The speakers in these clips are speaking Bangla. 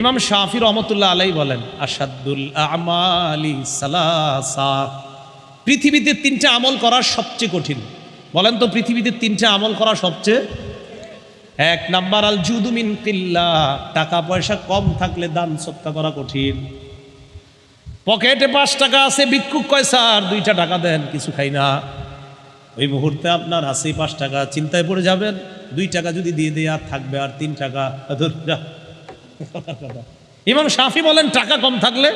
ইমাম শাফি রহমতুল্লাহ আলাইহি বলেন, আসাদুল আমালি সালাসা, পৃথিবীতে তিনটা আমল করা সবচেয়ে কঠিন। বলেন তো পৃথিবীতে তিনটা আমল করা সবচেয়ে। এক নাম্বার আল জুদু মিন কিল্লাহ, টাকা পয়সা কম থাকলে দান সদকা করা কঠিন। পকেটে 5 টাকা আছে, ভিক্ষুক কয় স্যার 2টা টাকা দেন, কিছু খাই না। ওই মুহূর্তে আপনার আছে 5 টাকা, চিন্তায় পড়ে যাবেন 2 টাকা যদি দিয়ে দেয় আর থাকবে আর 3 টাকা। ইমাম শাফি বলেন টাকা কম থাকলে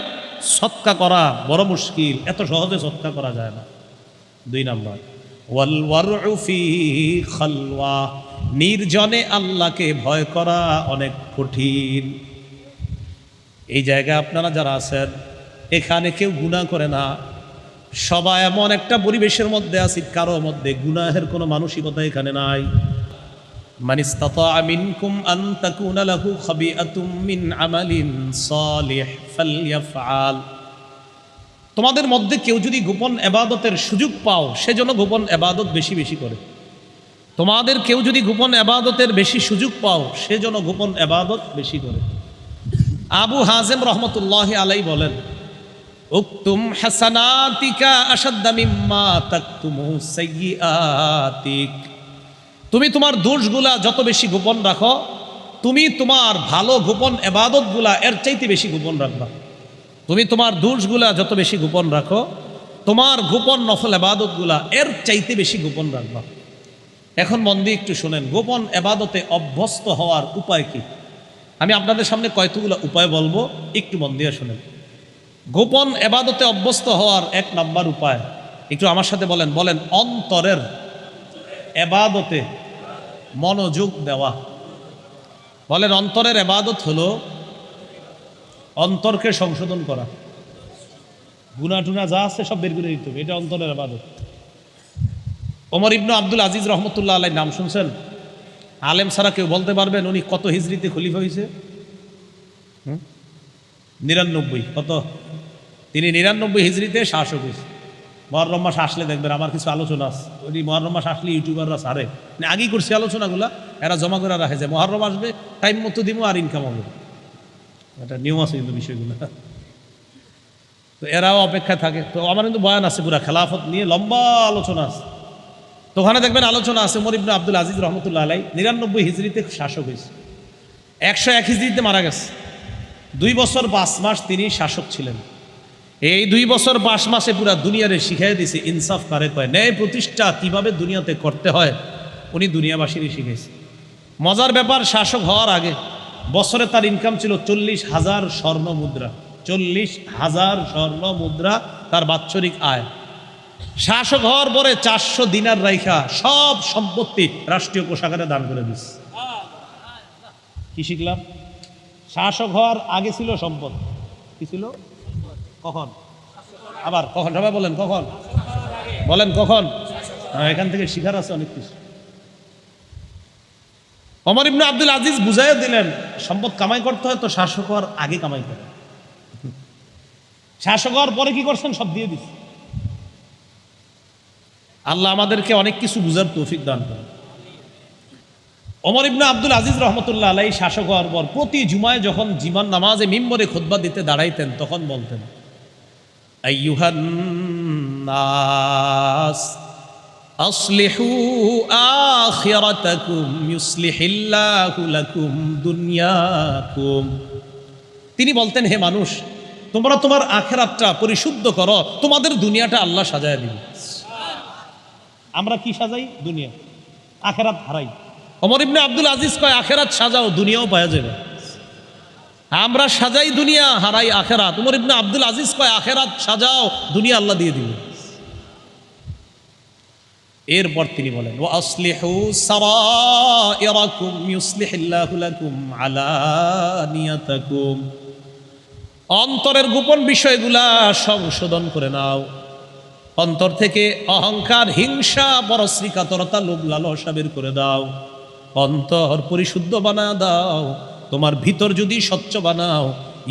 সদকা করা বড় মুশকিল, এত সহজে সদকা করা যায় না। 2 নাম্বার ওয়াল ওয়ারউ ফি খালওয়া, নির্জনে আল্লাহকে ভয় করা অনেক কঠিন। এই জায়গায় আপনারা যারা আছেন, এখানে কেউ গুনাহ করে না, সবাই এমন একটা পরিবেশের মধ্যে আছি কারো মধ্যে গুনাহের কোনো মানসিকতা এখানে নাই। মান ইসতাতা মিনকুম আন তাকুনা লাহু খাবিআতুম মিন আমালিন সালিহ ফালইফআল, তোমাদের মধ্যে কেউ যদি গোপন ইবাদতের সুযোগ পাও সেজন্য গোপন ইবাদত বেশি বেশি করে। তোমাদের কেউ যদি গোপন ইবাদতের বেশি সুযোগ পাও সেজন্য গোপন ইবাদত বেশি করে। আবু হাজেম রহমতুল্লাহি আলাইহি বলেন, উকতুম হাসানাতিকা আশাদ্দা মিম্মা তাকতুমু সাইয়্যাতিক, তুমি তোমার দোষগুলা যত বেশি গোপন রাখো, তুমি তোমার ভালো গোপন ইবাদতগুলা এর চাইতে বেশি গোপন রাখবা। তুমি তোমার দোষগুলা যত বেশি গোপন রাখো, তোমার গোপন নফল ইবাদতগুলা এর চাইতে বেশি গোপন রাখবা। এখন মন দিয়ে একটু শুনেন, গোপন ইবাদতে অভ্যস্ত হওয়ার উপায় কি? আমি আপনাদের সামনে কয়গুলো উপায় বলবো, একটু মন দিয়ে শুনেন। গোপন ইবাদতে অভ্যস্ত হওয়ার 1 নাম্বার উপায়, একটু আমার সাথে বলেন, বলেন অন্তরের ইবাদতে মনোযোগ দেওয়া। বলেন অন্তরের ইবাদত হলো অন্তরকে সংশোধন করা, গুনাহ টুনা যা আছে সব বের করে দিতে হবে, এটা অন্তরের ইবাদত। ওমর ইবনে আব্দুল আজিজ রহমতুল্লাহ আলাইহি নাম শুনছেন? আলেম ছাড়া কেউ বলতে পারবেন উনি কত হিজরিতে খলিফা হয়েছে? 99। কত? তিনি 99 হিজরিতে শাসক হয়েছে। মুহররম মাস আসলে দেখবেন আমার কিছু আলোচনা আছে, ওই মুহররম মাস আসলে ইউটিউবাররা সারে, আগেই করছে আলোচনাগুলা, এরা জমা করে রাখে যে মুহররম আসবে টাইম মতো দিব আর ইনকাম হবে। এটা নিয়ম আছে কিন্তু বিষয়গুলো, তো এরাও অপেক্ষা থাকে। তো আমার কিন্তু বয়ান আছে পুরা খেলাফত নিয়ে লম্বা আলোচনা আছে, তো ওখানে দেখবেন আলোচনা আছে ওমর ইবনে আব্দুল আজিজ রহমতুল্লাহ আলাইহি 99 হিজরিতে শাসক হয়েছে, 101 হিজরিতে মারা গেছে। 2 বছর 5 মাস তিনি শাসক ছিলেন। এই 2 বছর 5 মাসে পুরা দুনিয়ারে শিখাই দিয়েছে ইনসাফ কারে কয়, ন্যায় প্রতিষ্ঠা কিভাবে দুনিয়াতে করতে হয় উনি দুনিয়াবাসীরই শিখেছে। মজার ব্যাপার, শাসক হওয়ার আগে বছরে তার ইনকাম ছিল 40,000 স্বর্ণ মুদ্রা। 40,000 স্বর্ণ মুদ্রা তার বাৎসরিক আয়। শাসক হওয়ার পরে 400 দিনার রাইখা সব সম্পত্তি রাষ্ট্রীয় কোষাগারে দান করে দিচ্ছে। কি শিখলাম? শাসক হওয়ার আগে ছিল সম্পদ, কি ছিল? কখন? আবার কখন? সবাই বলেন কখন? বলেন কখন? এখান থেকে শিখার আছে অনেক কিছু। ওমর ইবনে আব্দুল আজিজ বুঝাইয়া দিলেন, সম্পদ কামাই করতে হয় তো শাসক হওয়ার আগে কামাই করে। শাসক হওয়ার পরে কি করছেন? সব দিয়ে দিচ্ছে। আল্লাহ আমাদেরকে অনেক কিছু বুঝার তৌফিক দান করেন। ওমর ইবনে আব্দুল আজিজ রহমতুল্লাহ আলাইহি শাসক হওয়ার পর প্রতি জুমায় যখন জিমান নামাজে মিম্বরে খুতবা দিতে দাঁড়াইতেন তখন বলতেন, আইয়ুহান নাস আসলিহু আখিরাতাকুম ইউসলিহিল্লাহু লাকুম দুনিয়াকুম। তিনি বলতেন, হে মানুষ, তোমরা তোমার আখিরাতটা পরিশুদ্ধ করো, তোমাদের দুনিয়াটা আল্লাহ সাজায় দিবে। আমরা কি সাজাই? দুনিয়া। আখিরাত হারাই। ওমর ইবনে আব্দুল আজিজ কয়, আখিরাত সাজাও, দুনিয়াও পাওয়া যাবে। আমরা সাজাই দুনিয়া, হারাই আখিরাত। ওমর ইবনে আব্দুল আজিজ কয়, আখিরাত সাজাও, দুনিয়া আল্লাহ দিয়ে দিবে। এরপর তিনি বলেন, ওয়া আসলিহু সারাইরাকুম ইউসলিহিল্লাহু লাকুম আলানিয়াতাকুম, অন্তরের গোপন বিষয়গুলা সংশোধন করে নাও। অন্তর থেকে অহংকার, হিংসা, পরশ্রী, কাতরতা, লোভ, লালসা বের করে দাও। অন্তর পরিশুদ্ধ বানা দাও। তোমার ভিতর যদি স্বচ্ছ বানাও,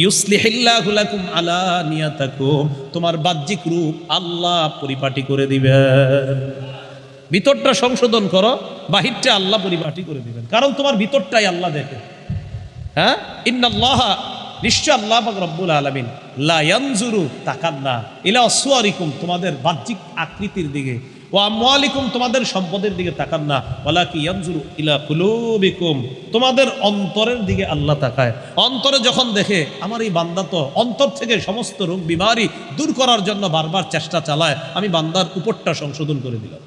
ইউসলিহিল্লাহু লাকুম আলানিয়াতাকুম, তোমার বাহ্যিক রূপ আল্লাহ পরিপাটি করে দিবেন। ভিতরটা সংশোধন করো, বাহিরটা আল্লাহ পরিপাটি করে দিবেন, কারণ তোমার ভিতরটাই আল্লাহ দেখে। হ্যাঁ, ইন্নাল্লাহা নিশ্চয় আল্লাহ পাক রব্বুল আলামিন লা ইয়ানজুরু তাকান না ইলা সুওয়ারিকুম তোমাদের বাহ্যিক আকৃতির দিকে, ও আমওয়ালিকুম তোমাদের সম্পদের দিকে তাকান না, ওয়ালাকি ইয়ানজুরু ইলা কুলুবিকুম তোমাদের অন্তরের দিকে আল্লাহ তাকায়। অন্তরে যখন দেখে আমার এই বান্দা তো অন্তর থেকে সমস্ত রোগ বিমারি দূর করার জন্য বারবার চেষ্টা চালায়, আমি বান্দার উপরটা সংশোধন করে দিলাম।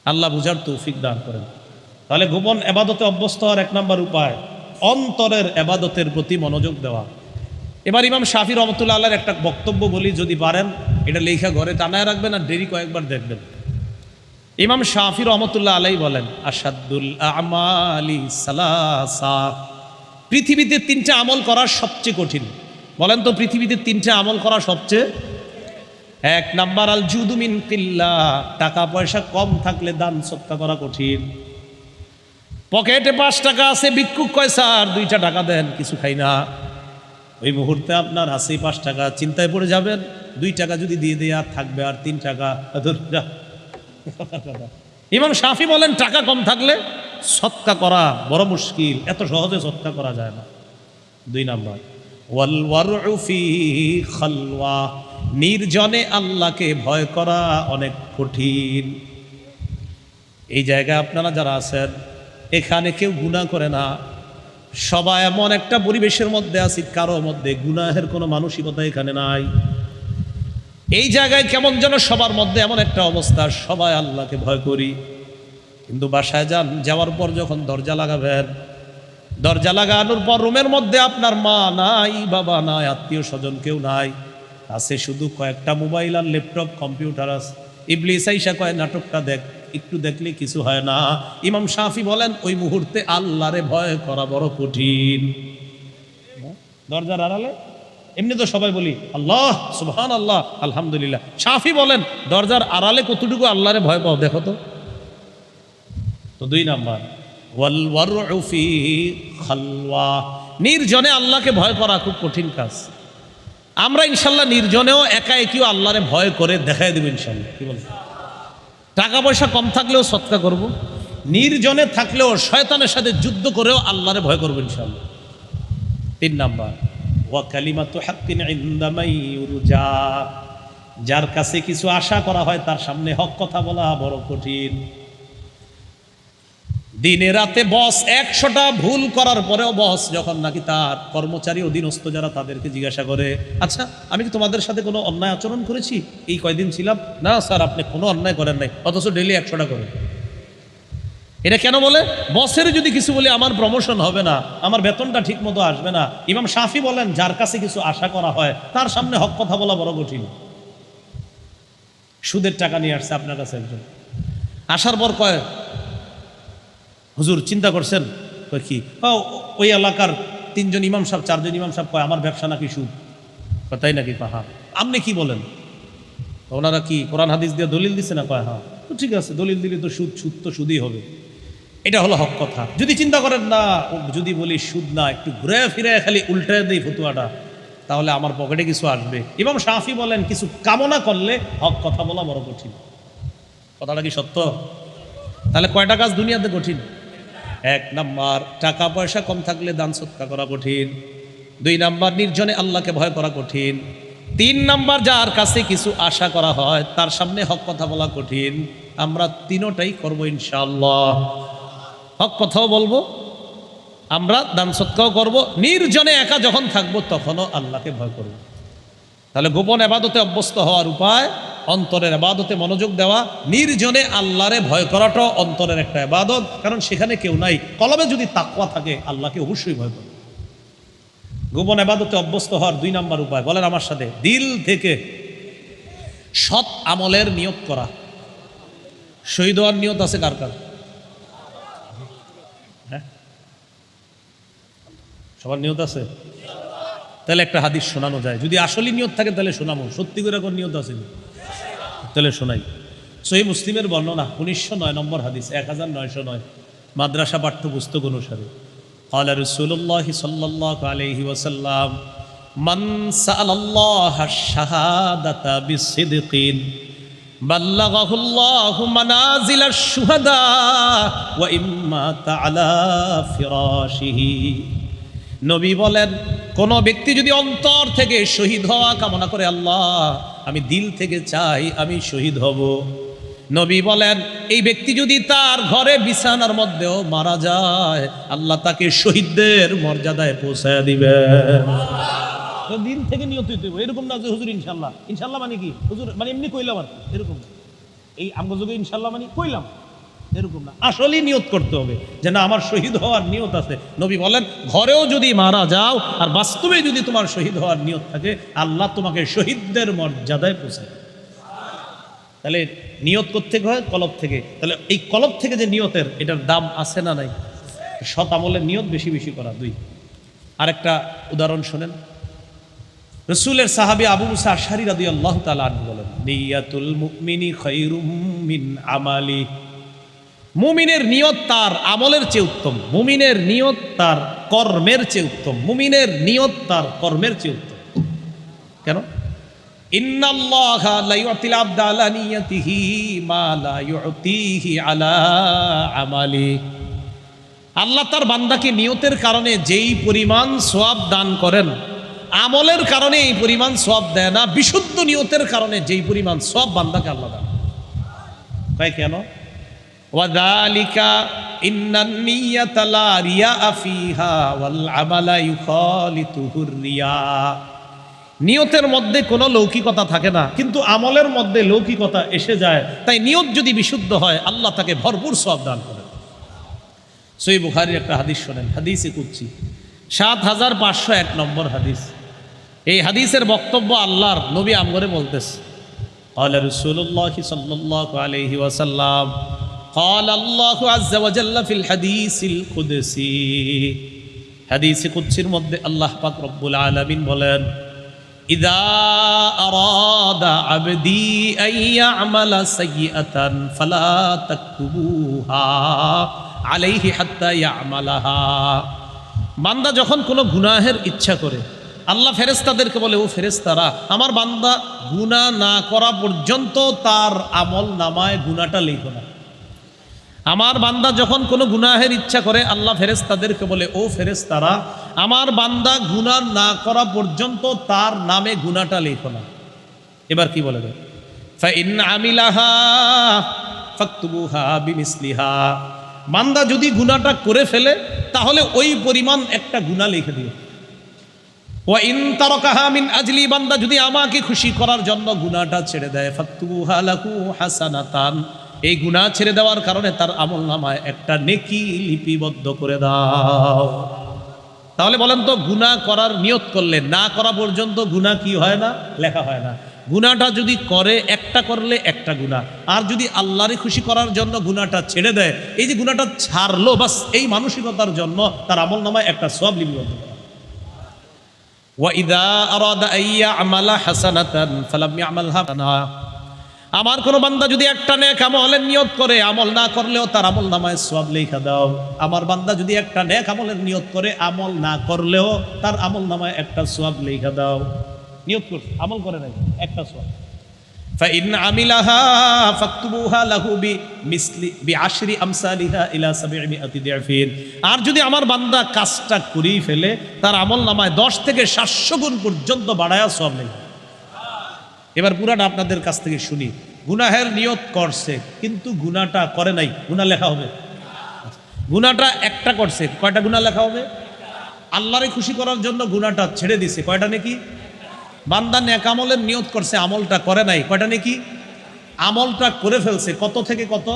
আল্লাহ বুঝার তৌফিক দান করেন। তাহলে গোপন এবাদতে অভ্যস্ত হওয়ার এক নম্বর উপায় অন্তরের এবাদতের প্রতি মনোযোগ দেওয়া। এবার ইমাম শাফি রহমতুল্লাহ আল্লাহর একটা বক্তব্য বলি, যদি পারেন এটা লেখা ঘরে টানায় রাখবেন আর ডেরি কয়েকবার দেখবেন। ইমাম শাফি রহমতুল্লাহ আলাই বলেন, আসাদুল আমালি সালাসা, পৃথিবীতে তিনটা আমল করা সবচেয়ে কঠিন। বলেন তো পৃথিবীতে তিনটা আমল করা সবচেয়ে, এক নাম্বার আল জুদু মিন কিল্লাহ, টাকা পয়সা কম থাকলে দান সদকা করা কঠিন। পকেটে 5 টাকা আছে, ভিক্ষুক কয় স্যার 2টা টাকা দেন, কিছু খাই না। ওই মুহূর্তে আপনার আছে 5 টাকা, চিন্তায় পড়ে যাবেন 2 টাকা যদি দিয়ে দেয় আর থাকবে আর 3 টাকা। ইমাম শাফি বলেন টাকা কম থাকলে সদকা করা বড় মুশকিল, এত সহজে সদকা করা যায় না। 2 নাম্বার ওয়াল ওয়ারউ ফি খালওয়া, নির্জনে আল্লাহকে ভয় করা অনেক কঠিন। এই জায়গায় আপনারা যারা আছেন এখানে কেউ গুনাহ করে না, সবাই এমন একটা পরিবেশের মধ্যে আছি কারো মধ্যে গুনাহের কোনো মানসিকতা এখানে নাই। এই জায়গায় কেমন যেন সবার মধ্যে এমন একটা অবস্থা, সবাই আল্লাহকে ভয় করি, কিন্তু বাসায় যান, যাওয়ার পর যখন দরজা লাগাবেন, দরজা লাগানোর পর রুমের মধ্যে আপনার মা নাই, বাবা নাই, আত্মীয় স্বজন কেউ নাই, আছে শুধু কয়েকটা মোবাইল আর ল্যাপটপ কম্পিউটার আছে। ইবলিস আইসা কয় নাটকটা দেখ, একটু দেখলে কিছু হয় না। ইমাম শাফি বলেন ওই মুহূর্তে আল্লাহরে ভয় করা বড় কঠিন। দরজার আড়ালে এমনি তো সবাই বলি আল্লাহ সুবহানাল্লাহ আলহামদুলিল্লাহ, শাফি বলেন দরজার আড়ালে কতটুকু আল্লাহরে ভয় পাও দেখো তো। 2 নাম্বার ওয়াল ওয়ারউ ফি খালওয়া, নির্জনে আল্লাহকে ভয় করা খুব কঠিন কাজ। আমরা ইনশাল্লাহ নির্জনেও একা একিও আল্লাহরে ভয় করে দেখাই দেব ইনশাল্লাহ। কি বল, টাকা পয়সা কম থাকলেও সদকা করব, নির্জনে থাকলেও শয়তানের সাথে যুদ্ধ করেও আল্লাহরে ভয় করব ইনশাল্লাহ। 3 নাম্বার ওয়া কালিমাতু হাক্কিন ইনদা মান ইউরজা, যার কাছে কিছু আশা করা হয় তার সামনে হক কথা বলা বড় কঠিন। দিনে রাতে বস 100টা ভুল করার পরেও বস যখন নাকি তার কর্মচারী অধীনস্থ যারা তাদেরকে জিজ্ঞাসা করে, আচ্ছা আমি কি তোমাদের সাথে কোনো অন্যায় আচরণ করেছি এই কয়দিন ছিলাম? না স্যার আপনি কোনো অন্যায় করেন নাই, অথচ ডেইলি 100টা করেন। এটা কেন বলে? বসের যদি কিছু বলে আমার প্রমোশন হবে না, আমার বেতনটা ঠিক মতো আসবে না। ইমাম শাফি বলেন যার কাছে কিছু আশা করা হয় তার সামনে হক কথা বলা বড় কঠিন। সুদের টাকা নিয়ে আসছে আপনার কাছে একজন, আসার পর কয় হুজুর চিন্তা করছেন? কি ওই এলাকার 3 জন ইমাম সাহেব 4 জন ইমাম সাহেব কয় আমার ব্যবসা নাকি সুদ। তাই নাকি? হ্যাঁ। আপনি কি বলেন? ওনারা কি কোরআন হাদিস দিয়ে দলিল দিচ্ছে না? কয় হ্যাঁ। তো ঠিক আছে, দলিল দিলে তো সুদ, সুদ তো সুদই হবে, এটা হলো হক কথা। যদি চিন্তা করেন না, যদি বলি সুদ না, একটু ঘুরে ফিরে খালি উল্টে দেই ফতুয়াটা, তাহলে আমার পকেটে কিছু আসবে। ইমাম শাফি বলেন কিছু কামনা করলে হক কথা বলা বড় কঠিন। কথাটা কি সত্য? তাহলে কয়টা কাজ দুনিয়াতে কঠিন? 1 নাম্বার টাকা পয়সা কম থাকলে দান সদকা করা কঠিন। 2 নাম্বার নির্জনে আল্লাহকে ভয় করা কঠিন। 3 নাম্বার যার কাছে কিছু আশা করা হয় তার সামনে হক কথা বলা কঠিন। আমরা 3টাই করবো ইনশাআল্লাহ। হক কথাও বলবো, আমরা দান সদকাও করবো, নির্জনে একা যখন থাকবো তখনও আল্লাহকে ভয় করব। তাহলে গোপন ইবাদতে অভ্যস্ত হওয়ার উপায় অন্তরের ইবাদতে মনোযোগ দেওয়া। নির্জনে আল্লাহরে ভয় করাটাও অন্তরের একটা ইবাদত, কারণ সেখানে কেউ নাই। কলবে যদি তাকওয়া থাকে আল্লাহকে অবশ্যই ভয় করে। গোপন ইবাদতে অভ্যস্ত হওয়ার 2 নাম্বার উপায়, বলেন আমার সাথে, দিল থেকে সৎ আমলের নিয়ত করা। শহীদ হওয়ার নিয়ত আছে কার কার? হ্যাঁ, সবার নিয়ত আছে? তাহলে একটা হাদিস শোনানো যায়, যদি আসলে নিয়ত থাকে তাহলে শোনাবো। সত্যি করে কোন নিয়ত আছে তাহলে শোনাই। সহিহ মুসলিমের বর্ণনা 1909 নম্বর হাদিস, 1909 মাদ্রাসা পাঠ্যপুস্তক অনুসারে। قال رسول الله صلى الله عليه وسلم من سأل الله الشهادة بصدق بلغه الله منازل الشهداء وإن مات على فراشه নবী বলেন কোন ব্যক্তি যদি অন্তর থেকে শহীদ হওয়া কামনা করে, আল্লাহ আমি দিল থেকে চাই আমি শহীদ হব, নবী বলেন এই ব্যক্তি যদি তার ঘরে বিছানার মধ্যেও মারা যায়, আল্লাহ তাকে শহীদদের মর্যাদায় পৌঁছায় দিবেন। দিল থেকে নিয়ত হইতে হবে, এরকম না যে হুজুর ইনশাল্লাহ। ইনশাল্লাহ মানে কি হুজুর, মানে এমনি কইলাম আর এরকম না। এই আমগো যুগে ইনশাল্লাহ মানে কইলাম এরকম না, আসলেই নিয়ত করতে হবে যে না আমার শহীদ হওয়ার নিয়ত আছে। নবী বলেন ঘরেও যদি মারা যাও আর বাস্তবে যদি তোমার শহীদ হওয়ার নিয়ত থাকে, আল্লাহ তোমাকে শহীদদের মর্যাদায় পৌঁছায়। তাহলে নিয়ত করতে হয় কলব থেকে। তাহলে এই কলব থেকে যে নিয়তের, এটার দাম আছে না নাই? সৎ আমলের নিয়ত বেশি বেশি করা। দুই, আরেকটা উদাহরণ শোনেন। রসুলের সাহাবী আবু মুসা আশআরী রাদিয়াল্লাহু তাআলা আনহু বলেন, নিয়াতুল মুমিনি খায়রুম মিন আমালি। মুমিনের নিয়ত তার আমলের চেয়ে উত্তম, মুমিনের নিয়ত তার কর্মের চেয়ে উত্তম, মুমিনের নিয়ত তার কর্মের চেয়ে উত্তম। কেন? ইন্নাল্লাহা লা ইউতিল আবদা আলা নিয়াতিহি মা লা ইউতিহি আলা আমালি। আল্লাহ তার বান্দাকে নিয়তের কারণে যেই পরিমাণ সওয়াব দান করেন, আমলের কারণে এই পরিমাণ সওয়াব দেয় না। বিশুদ্ধ নিয়তের কারণে যেই পরিমাণ সওয়াব বান্দাকে আল্লাহ দান কয়। কেন? ওয়াযালিকা ইন্নান নিয়াতা লা রিয়া ফিহা ওয়াল আমালা ইউখালিতুহুর রিয়া। নিয়তের মধ্যে কোনো লৌকিকতা থাকে না, কিন্তু আমলের মধ্যে লৌকিকতা এসে যায়। তাই নিয়ত যদি বিশুদ্ধ হয়, আল্লাহ তাকে ভরপুর সওয়াব দান করেন। সহিহ বুখারীর একটা হাদিস শোনেন, হাদিসে কুদসি ৭৫০১ নম্বর হাদিস। এই হাদিসের বক্তব্য আল্লাহর নবী আমগরে বলতেছে, ক্বালা রাসূলুল্লাহ সাল্লাল্লাহু আলাইহি ওয়াসাল্লাম, ক্বালা আল্লাহু আযজা ওয়া জাল্লা ফিল হাদিসিল কুদসি। হাদিসে কুদসির মধ্যে আল্লাহ পাক রব্বুল আলামিন বলেন, ইযা আরাদা আবদি আন ইয়া'মালা সাইয়্যাতান ফালা তাকতুবুহা আলাইহি হাত্তা ইয়া'মালাহা। বান্দা যখন কোনো গুনাহের ইচ্ছা করে, আল্লাহ ফেরেশতাদেরকে বলে, ও ফেরেশতারা আমার বান্দা গুনাহ না করা পর্যন্ত তার আমল নামায় গুনাহটা লিখো না। আমার বান্দা যখন কোনো গুনাহের ইচ্ছা করে, আল্লাহ ফেরেশতাদেরকে বলে, ও ফেরেশতারা আমার বান্দা গুনাহ না করা পর্যন্ত তার নামে গুনাহটা লিখো না। এবার কি বলে দেয়? ফাইন আমিলাহা ফাকতুবুহা বিমিসলিহা। বান্দা যদি গুনাহটা করে ফেলে, তাহলে ওই পরিমাণ একটা গুনাহ লিখে দিও। ওয়া ইন তারাকাহা মিন আজলি, বান্দা যদি আমাকে খুশি করার জন্য গুনাহটা ছেড়ে দেয়, ফাকতুবুহা লাহু হাসানাতান, এই গুনাহ ছেড়ে দেওয়ার কারণে তার আমলনামায় একটা নেকি লিপিবদ্ধ করে দাও। তাহলে বলেন তো, গুনাহ করার নিয়ত করলে না করা পর্যন্ত গুনাহ কি হয় না? লেখা হয় না। গুনাহটা যদি করে, একটা করলে একটা গুনাহ, আর যদি আল্লাহরে খুশি করার জন্য গুনাহটা ছেড়ে দেয়, এই যে গুনাহটা ছাড়লো, বাস এই মানসিকতার জন্য তার আমলনামায় একটা সওয়াব লিপিবদ্ধ করা। ওয়া ইযা আরাদা আইয়া আমালা হাসানাতান ফালাম ইয়ামালহা, আমার কোন বান্দা যদি একটা নেক আমলের নিয়ত করে, আমল না করলেও তার আমলনামায় সওয়াব লেখা দাও। আমার বান্দা যদি একটা নেক আমলের নিয়ত করে, আমল না করলেও তার আমলনামায় একটা সওয়াব লেখা দাও। নিয়ত করছে, আমল করে নাই, একটা সওয়াব। ফাইন আমিলাহা ফাকতুবুহা লাহু বিমিসলি বিআশরি আমসালিহা ইলা ৭০০ দিআফিন। আর যদি আমার বান্দা কাজটা করেই ফেলে, তার আমলনামায় ১০ থেকে ৭০০ গুণ পর্যন্ত বাড়ায়া সওয়াব লেখা। এবার পুরাটা আপনাদের কাছ থেকে শুনি। গুনাহের নিয়ত করছে কিন্তু গুনাহটা করে নাই, গুনাহ লেখা হবে? গুনাহটা একটা করছে, কয়টা গুনাহ লেখা হবে? আল্লাহরে খুশি করার জন্য গুনাহটা ছেড়ে দিছে, কয়টা নেকি? বান্দা নেক আমলের নিয়ত করছে, আমলটা করে নাই, কয়টা নেকি? আমলটা করে ফেলছে, কত থেকে কত?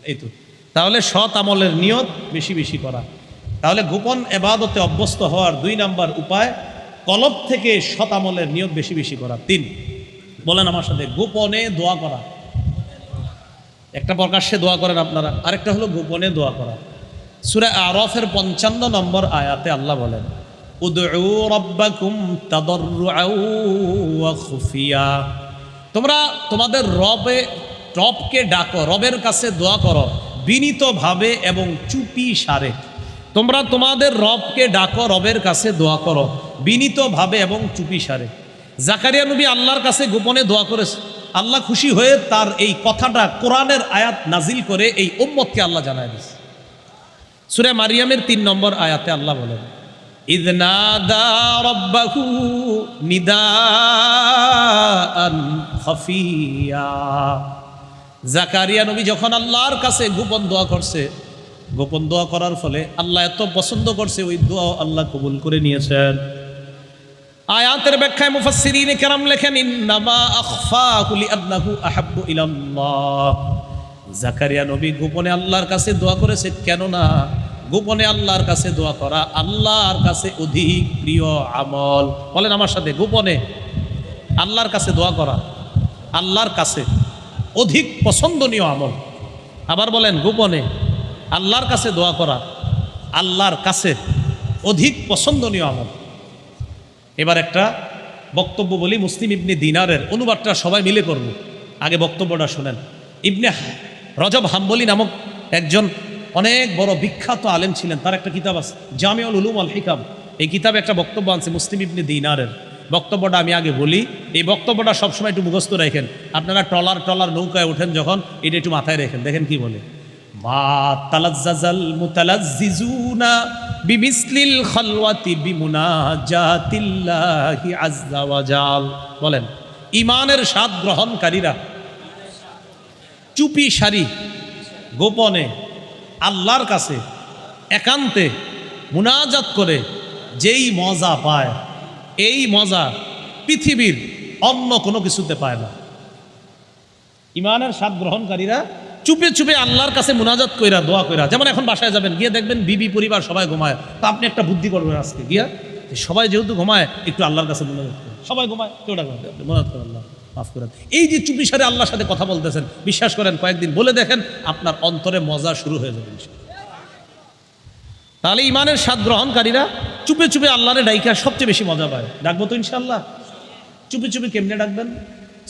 এই তো। তাহলে সৎ আমলের নিয়ত বেশি বেশি করা। তাহলে গোপন ইবাদতে অভ্যস্ত হওয়ার ২ নাম্বার উপায়, কলব থেকে সৎ আমলের নিয়ত বেশি বেশি করা। ৩, বলেন আমার সাথে, গোপনে দোয়া করা। একটা প্রকাশ্যে দোয়া করেন আপনারা, আরেকটা হলো গোপনে দোয়া করা। সূরা আরাফের ৫৫ নম্বর আয়াতে আল্লাহ বলেন, উদউ রাব্বাকুম তাদাররুআও ওয়া খুফিয়া। তোমরা তোমাদের রবকে ডাকো, রবের কাছে দোয়া করো বিনীতভাবে এবং চুপি সারে। তোমরা তোমাদের রবকে ডাকো, রবের কাছে দোয়া করো বিনীতভাবে এবং চুপি সারে। জাকারিয়া নবী আল্লাহর কাছে গোপনে দোয়া করেছে। আল্লাহ খুশি হয়ে তার এই কথাটা কোরআনের আয়াত নাজিল করে এই উম্মতকে আল্লাহ জানায় দিয়েছে। সূরা মারিয়ামের 3 নম্বর আয়াতে আল্লাহ বলেন, ইয নাদা রাব্বাহু নিদাআন খাফিয়া। জাকারিয়া নবী যখন আল্লাহর কাছে গোপন দোয়া করছে, গোপন দোয়া করার ফলে আল্লাহ এত পছন্দ করছে, ওই দোয়া আল্লাহ কবুল করে নিয়েছেন। আয়াতের ব্যাখ্যায় মুফাসসিরিনে কেরাম লেখেন, ইন্নামা আখফাহু লিআন্নাহু আহাব্বু ইলাল্লাহ। জাকারিয়া নবী গোপনে আল্লাহর কাছে দোয়া করেছে, কেননা গোপনে আল্লাহর কাছে দোয়া করা আল্লাহর কাছে অধিক প্রিয় আমল। বলেন আমার সাথে, গোপনে আল্লাহর কাছে দোয়া করা আল্লাহর কাছে অধিক পছন্দনীয় আমল। আবার বলেন, গোপনে আল্লাহর কাছে দোয়া করা আল্লাহর কাছে অধিক পছন্দনীয় আমল। এবার একটা বক্তব্য বলি, মুসলিম ইবনে দিনারের অনুবাদটা সবাই মিলে করব। আগে বক্তব্যটা শুনেন। ইবনে রজব হাম্বলি নামক একজন অনেক বড় বিখ্যাত আলেম ছিলেন, তার একটা কিতাব আছে জামিউল উলুম আল হিকাম। এই কিতাবে একটা বক্তব্য আছে মুসলিম ইবনে দিনারের। বক্তব্যটা আমি আগে বলি, এই বক্তব্যটা সবসময় একটু মুখস্থ রাখেন। আপনারা ট্রলার নৌকায় ওঠেন যখন, এটা একটু মাথায় রেখেন। দেখেন কি বলে, মা তালাজ্জাজাল মুতালাজ্জিজুনা বিমিসলিল খালওয়াতি বিমুনাজাতিল্লাহি আযজা ওয়া জাল। বলেন, ঈমানের স্বাদ গ্রহণকারীরা চুপি সারি গোপনে আল্লাহর কাছে একান্তে মুনাজাত করে যেই মজা পায়, এই মজা পৃথিবীর অন্য কোনো কিছুতে পায় না। ঈমানের স্বাদ গ্রহণকারীরা চুপে চুপে আল্লাহর কাছে মুনাজাত কইরা দোয়া কইরা, যেমন এখন বাসায় যাবেন, গিয়ে দেখবেন বিবি পরিবার সবাই ঘুমায়, তো আপনি একটা বুদ্ধি করবেন আজকে গিয়া, সবাই যেহেতু ঘুমায় একটু আল্লাহর কাছে মুনাজাত করেন। সবাই ঘুমায়, কেউ ডাকবেন, মুনাজাত করেন, আল্লাহ মাফ করেন। এই যে চুপি সারে আল্লাহর সাথে কথা বলতেছেন, বিশ্বাস করেন কয়েকদিন বলে দেখেন, আপনার অন্তরে মজা শুরু হয়ে যাবে। তাহলে ঈমানের স্বাদ গ্রহণকারীরা চুপে চুপে আল্লাহরে ডাইকা সবচেয়ে বেশি মজা পায়। ডাকবো তো ইনশাআল্লাহ। চুপি চুপি কেমনে ডাকবেন?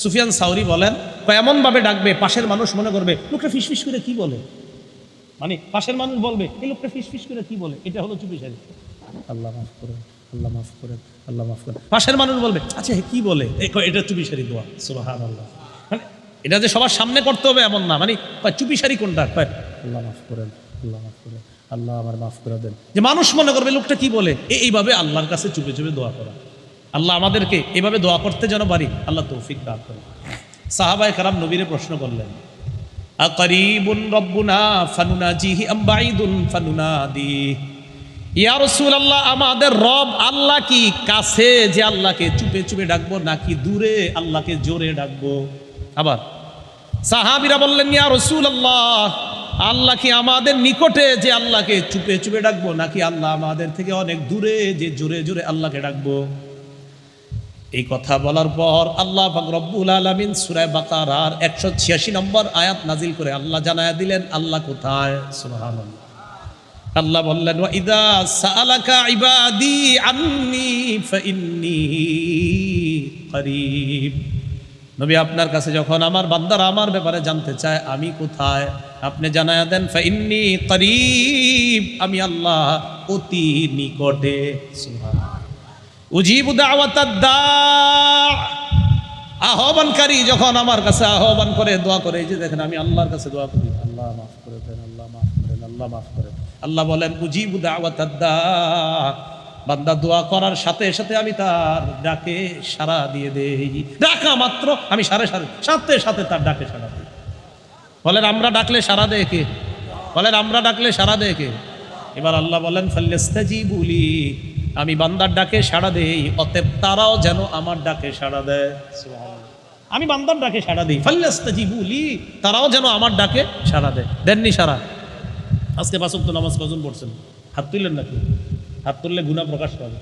সুফিয়ান সাউরি বলেন, এমনভাবে ডাকবে পাশের মানুষ মনে করবে লোকটা ফিসফিস করে কি বলে, মানে পাশের মানুষ বলবে এই লোকটা ফিসফিস করে কি বলে। এটা হলো চুপি সারি, আল্লাহ মাফ করেন, আল্লাহ মাফ করেন, আল্লাহ মাফ করেন। পাশের মানুষ বলবে আচ্ছা কি বলে, এটা চুপি সারি দোয়া, সুবহানাল্লাহ। মানে এটা যে সবার সামনে করতে হবে এমন না, মানে চুপি সারি কোনটা, আল্লাহ মাফ করেন, আল্লাহ মাফ করেন, আল্লাহ আমার মাফ করে দেন। যে মানুষ মনে করবে লোকটা কি বলে, এইভাবে আল্লাহর কাছে চুপে চুপে দোয়া করা। আল্লাহ আমাদেরকে এভাবে দোয়া করতে যেন পারি, আল্লাহ তৌফিক দান করেন। সাহাবায়ে কেরাম নবীরে প্রশ্ন করলেন, আকারিবুন রব্বুনা ফানুনাজিহি আম বাঈদুন ফানুনাদি। ইয়া রাসূলুল্লাহ, আমাদের রব আল্লাহ কি কাছে যে আল্লাহকে চুপে চুপে ডাকবো, নাকি দূরে আল্লাহকে জোরে ডাকবো? আবার সাহাবীরা বললেন, ইয়া রাসূলুল্লাহ, আল্লাহ কি আমাদের নিকটে যে আল্লাহকে চুপে চুপে ডাকবো, নাকি আল্লাহ আমাদের থেকে অনেক দূরে যে জোরে জোরে আল্লাহকে ডাকবো? এই কথা বলার পর আল্লাহ পাক রব্বুল আলামিন সূরা বাকারার 186 নম্বর আয়াত নাজিল করে আল্লাহ জানায়া দিলেন আল্লাহ কোথায়। সুবহানাল্লাহ। আল্লাহ বললেন, ওয়া ইযা সাআলাকা ইবাদি আন্নী ফাইন্নী করিব। নবী, আপনার কাছে যখন আমার বান্দারা আমার ব্যাপারে জানতে চায় আমি কোথায়, আপনি জানায়া দেন ফাইন্নী করিব, আমি আল্লাহ অতি নিকটে। সুবহানাল্লাহ। উজিবু দাওয়াতাদ দা', আহ্বানকারী যখন আমার কাছে আহ্বান করে দোয়া করে, এই যে দেখেন আমি আল্লাহর কাছে দোয়া করি, আল্লাহ মাফ করে দেন, আল্লাহ মাফ করেন, আল্লাহ মাফ করেন। আল্লাহ বলেন উজিবু দাওয়াতাদ দা', বান্দা দোয়া করার সাথে সাথে আমি তার ডাকে সাড়া দিয়ে দেই। ডাকা মাত্র আমি সাথে সাথে তার ডাকে সাড়া দিই। বলেন আমরা ডাকলে সাড়া দেয় কে? বলেন আমরা ডাকলে সাড়া দেয় কে? এবার আল্লাহ বলেন ফাল্যাস্তাজিবু লি, আমি বান্দার ডাকে সাড়া দেই, অতএব তারাও যেন আমার ডাকে সাড়া দেয়। সুবহানাল্লাহ। আমি বান্দার ডাকে সাড়া দিই, ফাল্যাস্তাজিবু লি, তারাও যেন আমার ডাকে সাড়া দেয়। দেননি সাড়া? আজকে 5 ওয়াক্ত নামাজ কজন পড়ছেন? হাত তুললেন নাকি? হাত তুললে গুনাহ প্রকাশ পাবে,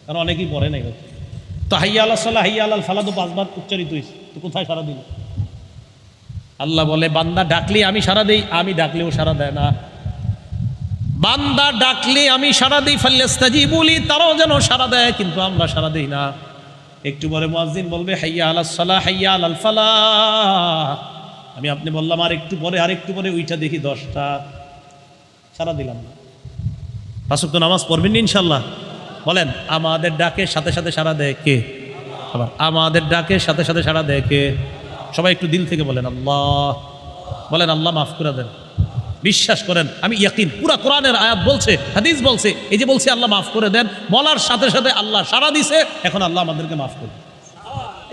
কারণ অনেকেই পড়ে নাই। তো হাইয়া আলাস সালাহ হাইয়া আলাল ফালাহ তো 5 বার উচ্চারিত হয়েছে, তো কোথায় সাড়া দিল? আল্লাহ বলে বান্দা ডাকলে আমি সাড়া দেই, আমি ডাকলেও সাড়া দেয় না। বান্দা ডাকলে আমি সাড়া দিই, ফাল্যাস্তাজিবু লি, তারাও যেন সাড়া দেয়, কিন্তু আমরা সাড়া দেই না। একটু পরে মুয়াজ্জিন বলবে হাইয়া আলাস সালাহ হাইয়া আলাল ফালাহ, আমি আপনি বললাম আর একটু পরে ওইটা দেখি 10টা, সাড়া দিলাম না। 5 ওয়াক্ত নামাজ পড়বেন ইনশাআল্লাহ? বলেন আমাদের ডাকে সাথে সাথে সাড়া দেয় কে? আবার আমাদের ডাকে সাথে সাথে সাড়া দেয় কে? সবাই একটু দিল থেকে বলেন আল্লাহ। বলেন আল্লাহ মাফ করে দেন, বিশ্বাস করেন, আমি ইয়াকিন, পুরা কোরআনের আয়াত বলছে, হাদিস বলছে, এই যে বলছে আল্লাহ মাফ করে দেন, বলার সাথে সাথে আল্লাহ সাড়া দিছে, এখন আল্লাহ আমাদেরকে মাফ করে,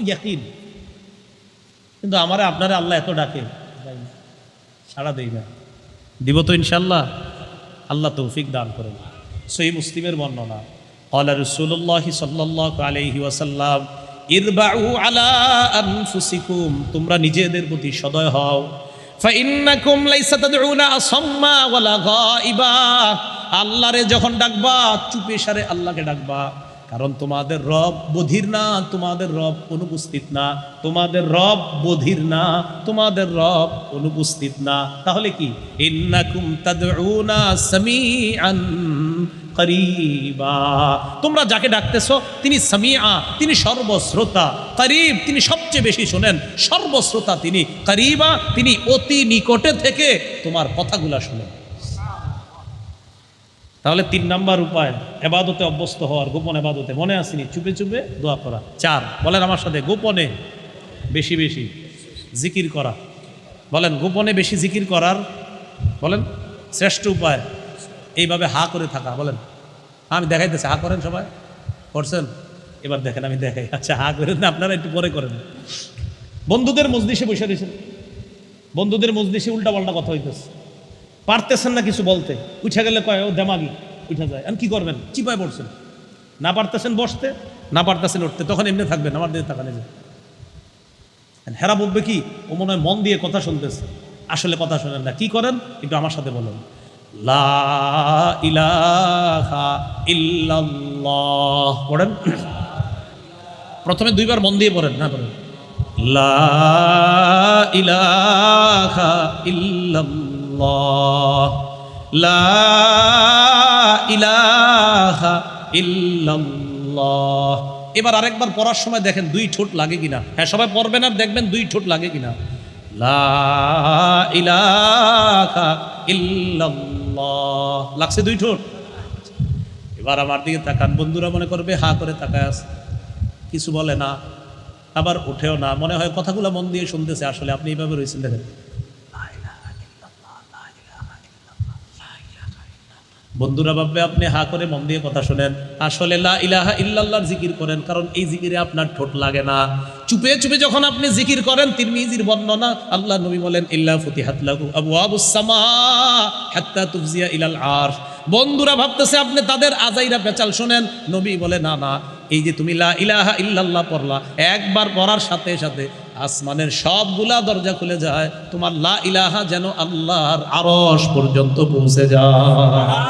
ইয়াকিন। কিন্তু আমারে আপনারা আল্লাহ এত ডাকে, সাড়া দেই না, দিব তো ইনশাল্লাহ, আল্লাহ তৌফিক দান করেন। সহিহ মুসলিমের বর্ণনা, ক্বালা রাসূলুল্লাহ সাল্লাল্লাহু আলাইহি ওয়াসাল্লাম, ইরবাউ আলা আনফুসিকুম, তোমরা নিজেদের প্রতি সদয় হও। ফাইন্নাকুম লাইসা তাদউনা আসাম্মা ওয়ালা গায়িবা, আল্লাহরে যখন ডাকবা চুপে সারে আল্লাহকে ডাকবা, কারণ তোমাদের রব বধির না, তোমাদের রব অনুপস্থিত না, তোমাদের রব বধির না, তোমাদের রব অনুপস্থিত না। তাহলে কি, ইন্নাকুম তাদউনা সামিআন করিবা, তোমরা যাকে ডাকতেছো তিনি সামিআ, তিনি সর্বশ্রোতা, করিব, তিনি সবচেয়ে বেশি শোনেন, সর্বশ্রোতা তিনি, করিবা, তিনি অতি নিকটে থেকে তোমার কথাগুলা শোনেন। তাহলে 3 নাম্বার উপায় এবাদতে অভ্যস্ত হওয়ার, গোপন এবাদতে, মনে আসেনি, চুপে চুপে দোয়া করা। 4, বলেন আমার সাথে, গোপনে বেশি বেশি জিকির করা। বলেন, গোপনে বেশি জিকির করার, বলেন শ্রেষ্ঠ উপায় এইভাবে হা করে থাকা। বলেন, আমি দেখাইতেছি, হা করেন, সবাই করছেন, এবার দেখেন আমি দেখাই। আচ্ছা, হা করেন না, আপনারা একটু পরে করেন। বন্ধুদের মজলিসে বসে রয়েছেন, বন্ধুদের মজলিসে উল্টাপাল্টা কথা হইতেছে, পারতেছেন না কিছু বলতে, উঠে গেলে কয় ও দেমাগি, উঠে যায়, আমি কি করবেন, চিপায় পড়ছেন, না পারতেছেন বসতে, না পারতেছেন উঠতে, তখন এমনি থাকবেন, আমার দিকে তাকানে যায়। হেরা বলবে কি, ও মনে হয় মন দিয়ে কথা শুনতেছে, আসলে কথা শোনেন না। কি করেন, একটু আমার সাথে বলেন, লা ইলাহা ইল্লাল্লাহ পড়েন, প্রথমে 2 বার মন দিয়ে পড়েন, না পড়েন লা ইলাহা ইল্লাল্লাহ, লা ইলাহা ইল্লাল্লাহ। এবার আরেকবার পড়ার সময় দেখেন 2 ঠোঁট লাগে কিনা। হ্যাঁ, সবাই পড়বেন আর দেখবেন 2 ঠোঁট লাগে কিনা। লা ইলাহা ইল্লাল্লাহ, লাগছে 2 ঠোঁট। এবার আমার দিকে তাকান, বন্ধুরা মনে করবে হা করে তাকায় আছে, কিছু বলে না, আবার উঠেও না, মনে হয় কথাগুলো মন দিয়ে শুনতেছে, আসলে আপনি এইভাবে রয়েছেন, দেখেন বন্ধুরা ভাববে আপনি হা করে মন দিয়ে কথা শোনেন, আসলে লা ইলাহা ইল্লাল্লাহর জিকির করেন, কারণ এই জিকিরে আপনার ঠোঁট লাগে না। চুপে চুপে যখন আপনি জিকির করেন, তিরমিজির বর্ণনা, আল্লাহ নবী বলেন, ইল্লা ফুতিহাত লাহু আবওয়াবুস সামা হাত্তা তুফজিয়া ইলাল আরশ। বন্ধুরা ভাবতেছে আপনি তাদের আজাইরা পেচাল শোনেন, নবী বলে না না, এই যে তুমি লা ইলাহা ইল্লাল্লাহ পড়লা, একবার পড়ার সাথে সাথে আসমানের সবগুলা দরজা খুলে যায়, তোমার লা ইলাহা যেন আল্লাহর আরশ পর্যন্ত পৌঁছে যায়।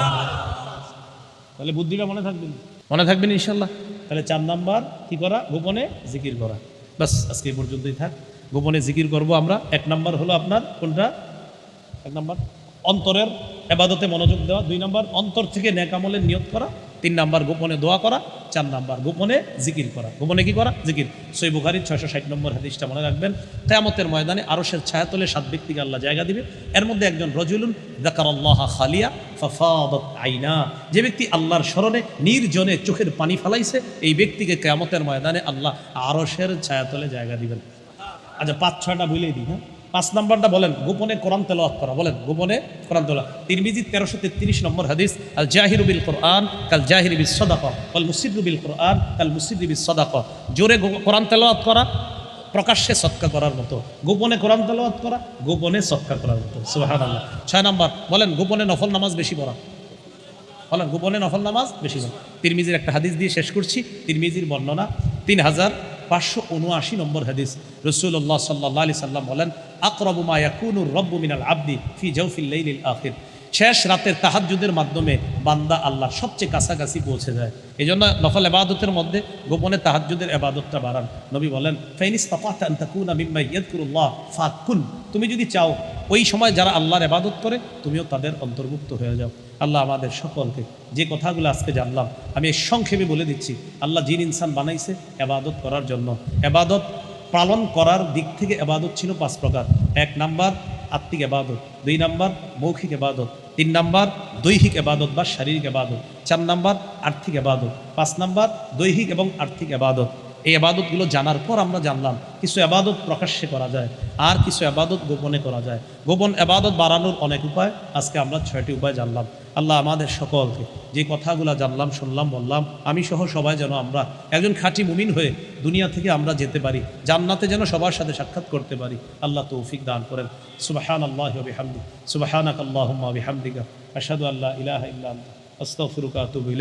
তাহলে বুদ্ধিটা মনে থাকবেন, মনে থাকবেন ইনশাল্লাহ। তাহলে 4 নাম্বার কি করা, গোপনে জিকির করা। বাস, আজকে এই পর্যন্তই থাক, গোপনে জিকির করব আমরা। 1 নাম্বার হলো আপনার কোনটা, 1 নাম্বার অন্তরের ইবাদতে মনোযোগ দেওয়া, 2 নাম্বার অন্তর থেকে নেক আমলের নিয়ত করা, 3 নাম্বার গোপনে দোয়া করা, 4 নাম্বার গোপনে জিকির করা। গোপনে কি করা, জিকির। সহিহ বুখারীর 660 নম্বর হাদিসটা মনে রাখবেন। কিয়ামতের ময়দানে আরশের ছায়াতলে 7 ব্যক্তিকে আল্লাহ জায়গা দিবে, এর মধ্যে একজন রজুলুন যাকারাল্লাহা খালিয়া ফাফাদাত আইনা, যে ব্যক্তি আল্লাহর স্মরণে নির্জনে চোখের পানি ফেলাইছে, এই ব্যক্তিকে কিয়ামতের ময়দানে আল্লাহ আরশের ছায়াতলে জায়গা দিবেন। আচ্ছা, 5-6টা বলেই দিই। হ্যাঁ, 5 নাম্বারটা বলেন, গোপনে কোরআন তেলাওয়াত করা। বলেন, গোপনে কোরআন তেলাওয়াত। তিরমিজি 1333 নম্বর হাদিস, আল জাহিরু বিল কোরআন কাল জাহিরি বিস সাদাকা ওয়াল মুসিররু বিল কোরআন কাল মুসিররি বিস সাদাকা। জোরে কোরআন তেলাওয়াত করা প্রকাশ্যে সদকা করার মতো, গোপনে কোরআন তেলাওয়াত করা গোপনে সদকা করার মতো। সুবহানাল্লাহ। 6 নাম্বার বলেন, গোপনে নফল নামাজ বেশি পড়া। বলেন, গোপনে নফল নামাজ বেশি পড়া। তিরমিজির একটা হাদিস দিয়ে শেষ করছি। তিরমিজির বর্ণনা 3579 নম্বর হাদিস, রাসূলুল্লাহ সাল্লাল্লাহু আলাইহি সাল্লাম বলেন, আকরাবু মা ইয়াকুনুর রাব্বু মিনাল আবদি ফি জাওফিল লাইলিল আখির। শেষ রাতের তাহাজ্জুদের মাধ্যমে বান্দা আল্লাহর সবচেয়ে কাছাকাছি পৌঁছে যায়। এই জন্য নফল ইবাদতের মধ্যে গোপনে তাহাজ্জুদের ইবাদতটা বাড়ান। নবী বলেন, ফাইনিস তাকাতা আন তাকুনা মিম্মা ইয়াযকুরুল্লাহ ফাকুন, তুমি যদি চাও ওই সময় যারা আল্লাহর ইবাদত করে তুমিও তাদের অন্তর্ভুক্ত হয়ে যাও। আল্লাহ আমাদের সকলকে, যে কথাগুলো আজকে জানলাম আমি সংক্ষেপে বলে দিচ্ছি, আল্লাহ জিন ইনসান বানাইছে ইবাদত করার জন্য। ইবাদত পালন করার দিক থেকে ইবাদত ছিল 5 প্রকার। 1 নাম্বার আত্মিক ইবাদত, 2 নাম্বার মৌখিক ইবাদত, 3 নাম্বার দৈহিক ইবাদত বা শারীরিক ইবাদত, 4 নাম্বার আর্থিক ইবাদত, 5 নাম্বার দৈহিক এবং আর্থিক ইবাদত। এই আবাদতগুলো জানার পর আমরা জানলাম কিছু আবাদত প্রকাশ্যে করা যায়, আর কিছু আবাদত গোপনে করা যায়। গোপন আবাদত বাড়ানোর অনেক উপায়, আজকে আমরা 6টি উপায় জানলাম। আল্লাহ আমাদের সকলকে যে কথাগুলো জানলাম, শুনলাম, বললাম, আমি সহ সবাই যেন আমরা একজন খাঁটি মুমিন হয়ে দুনিয়া থেকে আমরা যেতে পারি, জান্নাতে যেন সবার সাথে সাক্ষাৎ করতে পারি। আল্লাহ তৌফিক দান করেন। সুবহানাল্লাহি ওয়া বিহামদিহি, সুবহানাকাল্লাহুম্মা ওয়া বিহামদিকা, আশহাদু আল্লা ইলাহা ইল্লা আনতা, আস্তাগফিরুকা ওয়া আতুবু ইলাইক।